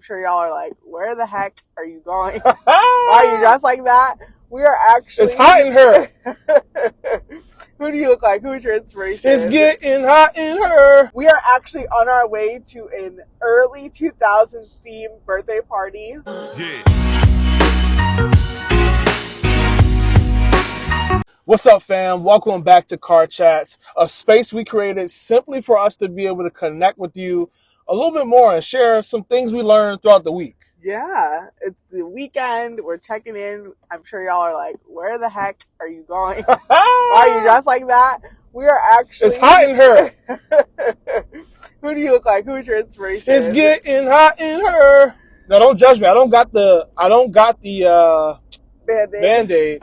I'm sure y'all are like, where the heck are you going? Why are you dressed like that? We are actually... It's hot in her. Who do you look like? Who's your inspiration? It's getting hot in her. We are actually on our way to an early 2000s themed birthday party. Yeah. What's up, fam? Welcome back to Car Chats, a space we created simply for us to be able to connect with you a little bit more and share some things we learned throughout the week. Yeah, it's the weekend. We're checking in. I'm sure y'all are like, where the heck are you going? Why are you dressed like that? We are actually... It's hot in her. Who do you look like? Who's your inspiration? It's getting hot in her. No, don't judge me. I don't got the Band-Aid.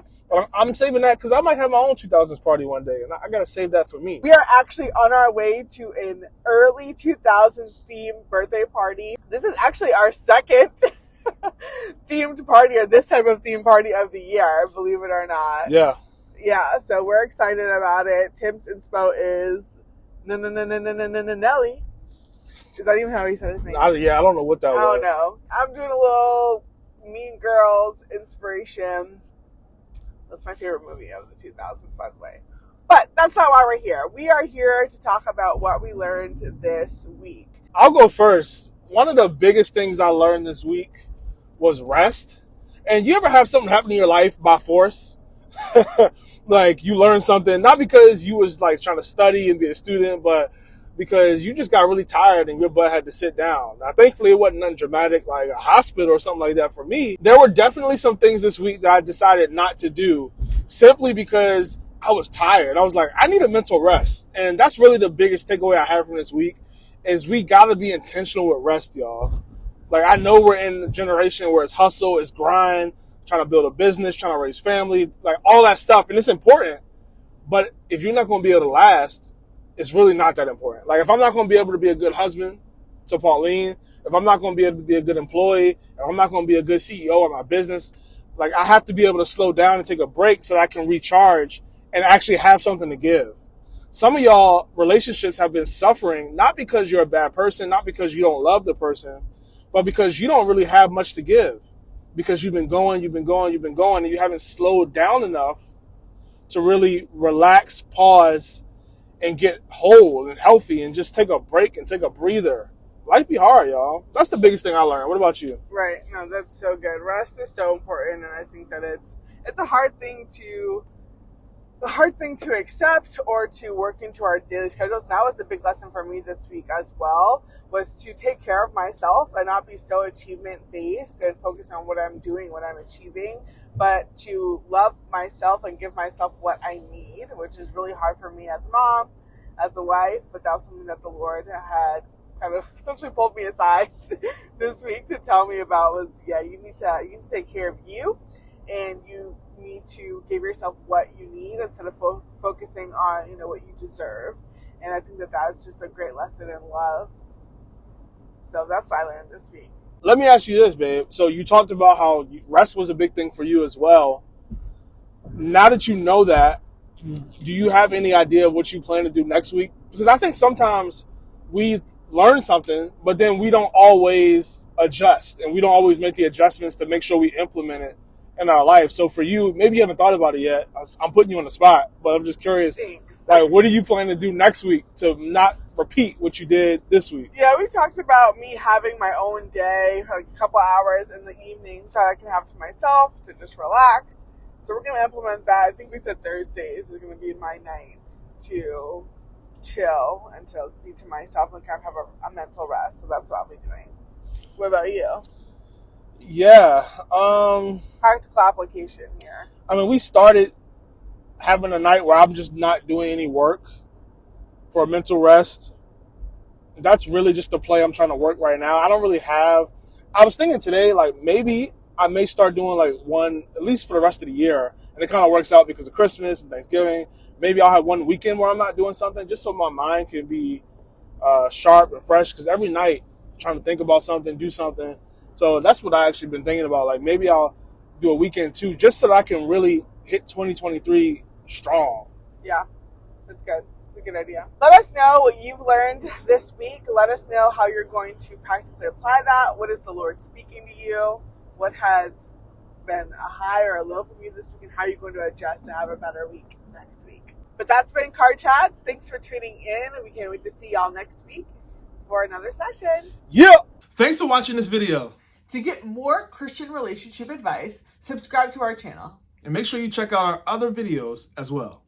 I'm saving that because I might have my own 2000s party one day, and I got to save that for me. We are actually on our way to an early 2000s themed birthday party. This is actually our second themed party, or this type of themed party of the year, believe it or not. Yeah. Yeah, so we're excited about it. Tim's inspo is Nelly. Is that even how he said his name? I don't know what that was. I don't know. I'm doing a little Mean Girls inspiration. That's my favorite movie of the 2000s, by the way. But that's not why we're here. We are here to talk about what we learned this week. I'll go first. One of the biggest things I learned this week was rest. And you ever have something happen in your life by force? Like you learn something, not because you was like trying to study and be a student, but because you just got really tired and your butt had to sit down. Now, thankfully, it wasn't nothing dramatic like a hospital or something like that for me. There were definitely some things this week that I decided not to do simply because I was tired. I was like, I need a mental rest. And that's really the biggest takeaway I have from this week is we got to be intentional with rest, y'all. Like, I know we're in a generation where it's hustle, it's grind, trying to build a business, trying to raise family, like all that stuff. And it's important. But if you're not going to be able to last, it's really not that important. Like, if I'm not going to be able to be a good husband to Pauline, if I'm not going to be able to be a good employee, if I'm not going to be a good CEO of my business, like, I have to be able to slow down and take a break so that I can recharge and actually have something to give. Some of y'all relationships have been suffering, not because you're a bad person, not because you don't love the person, but because you don't really have much to give. Because you've been going, and you haven't slowed down enough to really relax, pause, and get whole and healthy and just take a break and take a breather. Life be hard, y'all. That's the biggest thing I learned. What about you? Right. No, that's so good. Rest is so important, and I think that it's a hard thing to accept or to work into our daily schedules. And that was a big lesson for me this week as well, was to take care of myself and not be so achievement based and focus on what I'm doing, what I'm achieving, but to love myself and give myself what I need, which is really hard for me as a mom, as a wife, but that was something that the Lord had kind of essentially pulled me aside this week to tell me about was, you need to take care of you, and you need to give yourself what you need instead of focusing on, what you deserve. And I think that that's just a great lesson in love. So that's what I learned this week. Let me ask you this, babe. So you talked about how rest was a big thing for you as well. Now that you know that, do you have any idea of what you plan to do next week? Because I think sometimes we learn something, but then we don't always adjust, and we don't always make the adjustments to make sure we implement it in our life. So for you, maybe you haven't thought about it yet. I'm putting you on the spot, but I'm just curious. Thanks. Like, what do you plan to do next week to not repeat what you did this week? Yeah, we talked about me having my own day, like a couple hours in the evening that I can have to myself to just relax. So we're going to implement that. I think we said Thursdays is going to be my night to chill and to be to myself and kind of have a mental rest. So that's what I'll be doing. What about you? Yeah. Practical application here. I mean, we started having a night where I'm just not doing any work for a mental rest. That's really just the play I'm trying to work right now. I don't really have... I was thinking today, like, maybe I may start doing, like, one, at least for the rest of the year. And it kind of works out because of Christmas and Thanksgiving. Maybe I'll have one weekend where I'm not doing something just so my mind can be sharp and fresh. Because every night, I'm trying to think about something, do something. So that's what I actually been thinking about. Like, maybe I'll do a weekend too, just so that I can really hit 2023 strong. Yeah, that's good. It's a good idea. Let us know what you've learned this week. Let us know how you're going to practically apply that. What is the Lord speaking to you? What has been a high or a low from you this week, and how are you going to adjust to have a better week next week? But that's been Card Chats. Thanks for tuning in. We can't wait to see y'all next week for another session. Yeah. Thanks for watching this video. To get more Christian relationship advice, subscribe to our channel. And make sure you check out our other videos as well.